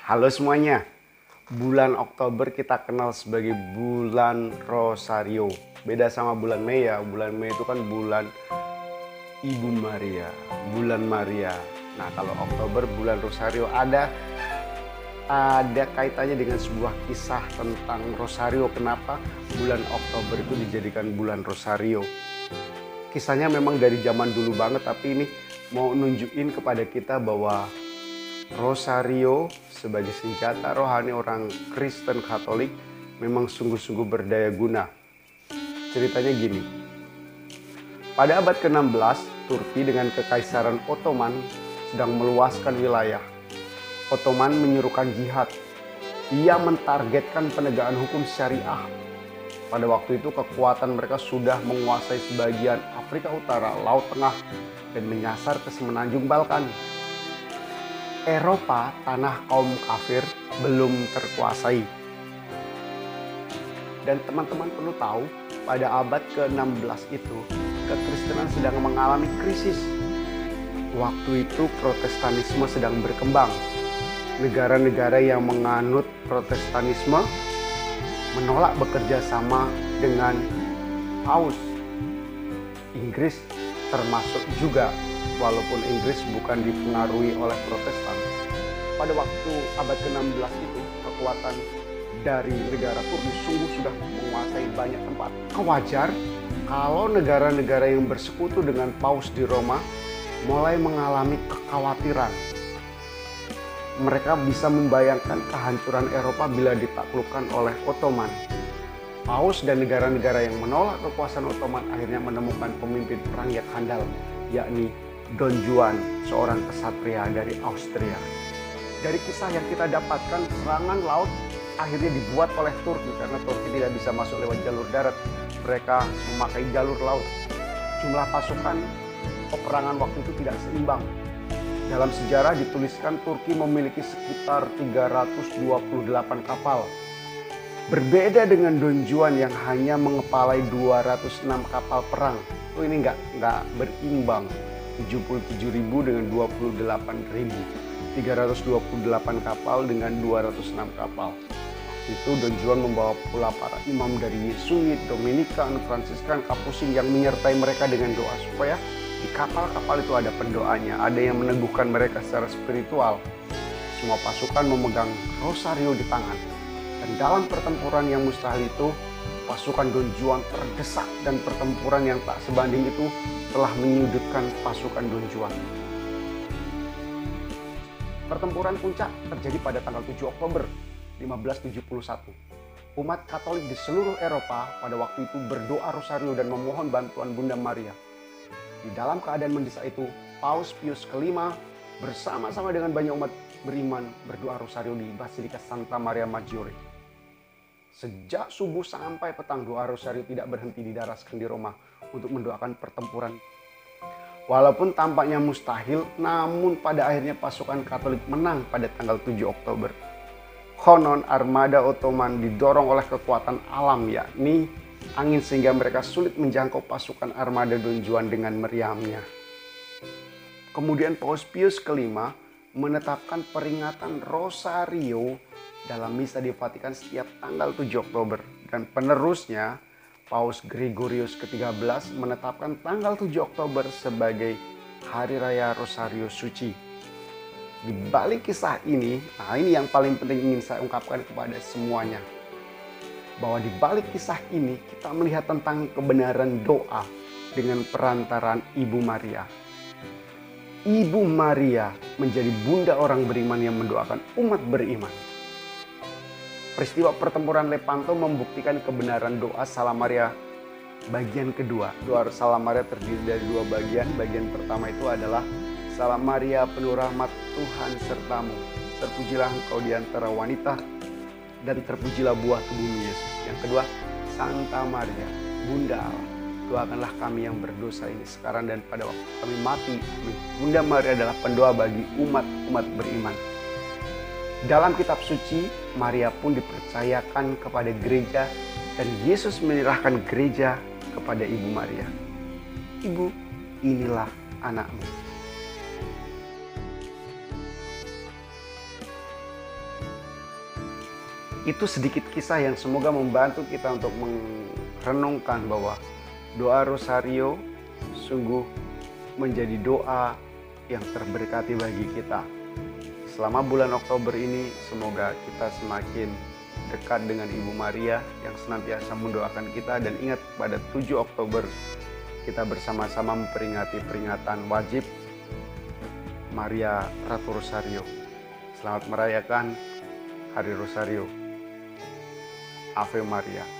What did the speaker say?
Halo semuanya, bulan Oktober kita kenal sebagai bulan Rosario. Beda sama bulan Mei ya, bulan Mei itu kan bulan Ibu Maria, bulan Maria. Nah kalau Oktober bulan Rosario ada kaitannya dengan sebuah kisah tentang Rosario. Kenapa bulan Oktober itu dijadikan bulan Rosario? Kisahnya memang dari zaman dulu banget, tapi ini mau nunjukin kepada kita bahwa Rosario sebagai senjata rohani orang Kristen Katolik memang sungguh-sungguh berdaya guna. Ceritanya gini, pada abad ke-16 Turki dengan Kekaisaran Ottoman sedang meluaskan wilayah. Ottoman menyuruhkan jihad. Ia mentargetkan penegakan hukum syariah. Pada waktu itu kekuatan mereka sudah menguasai sebagian Afrika Utara, Laut Tengah, dan menyasar ke semenanjung Balkan. Eropa, tanah kaum kafir, belum terkuasai. Dan teman-teman perlu tahu, pada abad ke-16 itu, kekristenan sedang mengalami krisis. Waktu itu Protestanisme sedang berkembang. Negara-negara yang menganut Protestanisme menolak bekerja sama dengan Paus. Inggris termasuk juga, walaupun Inggris bukan dipengaruhi oleh Protestan. Pada waktu abad ke-16 itu, kekuatan dari negara Turki sungguh sudah menguasai banyak tempat. Wajar kalau negara-negara yang bersekutu dengan Paus di Roma mulai mengalami kekhawatiran. Mereka bisa membayangkan kehancuran Eropa bila ditaklukkan oleh Ottoman. Paus dan negara-negara yang menolak kekuasaan Ottoman akhirnya menemukan pemimpin perang yang handal, yakni Don Juan, seorang kesatria dari Austria. Dari kisah yang kita dapatkan, serangan laut akhirnya dibuat oleh Turki karena Turki tidak bisa masuk lewat jalur darat. Mereka memakai jalur laut. Jumlah pasukan peperangan waktu itu tidak seimbang. Dalam sejarah dituliskan Turki memiliki sekitar 328 kapal. Berbeda dengan Don Juan yang hanya mengepalai 206 kapal perang. Ini nggak berimbang. 77.000 dengan 28.000. 328 kapal dengan 206 kapal. Itu Don Juan membawa pula para imam dari Yesuit, Dominikan, Fransiskan, Kapusin yang menyertai mereka dengan doa supaya di kapal-kapal itu ada pendoanya, ada yang meneguhkan mereka secara spiritual. Semua pasukan memegang rosario di tangan. Dan dalam pertempuran yang mustahil itu, pasukan Don Juan terdesak dan pertempuran yang tak sebanding itu telah menyudutkan pasukan Don Juan. Pertempuran puncak terjadi pada tanggal 7 Oktober 1571. Umat Katolik di seluruh Eropa pada waktu itu berdoa rosario dan memohon bantuan Bunda Maria. Di dalam keadaan mendesak itu, Paus Pius kelima bersama-sama dengan banyak umat beriman berdoa rosario di Basilika Santa Maria Maggiore. Sejak subuh sampai petang doa rosario tidak berhenti didaraskan di Roma untuk mendoakan pertempuran. Walaupun tampaknya mustahil, namun pada akhirnya pasukan Katolik menang pada tanggal 7 Oktober. Konon armada Ottoman didorong oleh kekuatan alam, yakni angin, sehingga mereka sulit menjangkau pasukan armada Don Juan dengan meriamnya. Kemudian Paus Pius kelima menetapkan peringatan Rosario dalam misa di Vatikan setiap tanggal 7 Oktober. Dan penerusnya Paus Gregorius ke-13 menetapkan tanggal 7 Oktober sebagai Hari Raya Rosario Suci. Di balik kisah ini, ini yang paling penting ingin saya ungkapkan kepada semuanya. Bahwa di balik kisah ini kita melihat tentang kebenaran doa dengan perantaraan Ibu Maria. Ibu Maria menjadi bunda orang beriman yang mendoakan umat beriman. Peristiwa pertempuran Lepanto membuktikan kebenaran doa Salam Maria bagian kedua. Doa Salam Maria terdiri dari dua bagian. Bagian pertama itu adalah Salam Maria penuh rahmat, Tuhan sertamu. Terpujilah engkau di antara wanita, dan terpujilah buah tubuhmu Yesus. Yang kedua, Santa Maria, Bunda Allah, doakanlah kami yang berdosa ini sekarang dan pada waktu kami mati. Bunda Maria adalah pendoa bagi umat-umat beriman. Dalam kitab suci, Maria pun dipercayakan kepada gereja dan Yesus menyerahkan gereja kepada Ibu Maria. Ibu, inilah anakmu. Itu sedikit kisah yang semoga membantu kita untuk merenungkan bahwa doa rosario sungguh menjadi doa yang terberkati bagi kita. Selama bulan Oktober ini, semoga kita semakin dekat dengan Ibu Maria yang senantiasa mendoakan kita. Dan ingat, pada 7 Oktober kita bersama-sama memperingati peringatan wajib Maria Ratu Rosario. Selamat merayakan Hari Rosario. Ave Maria.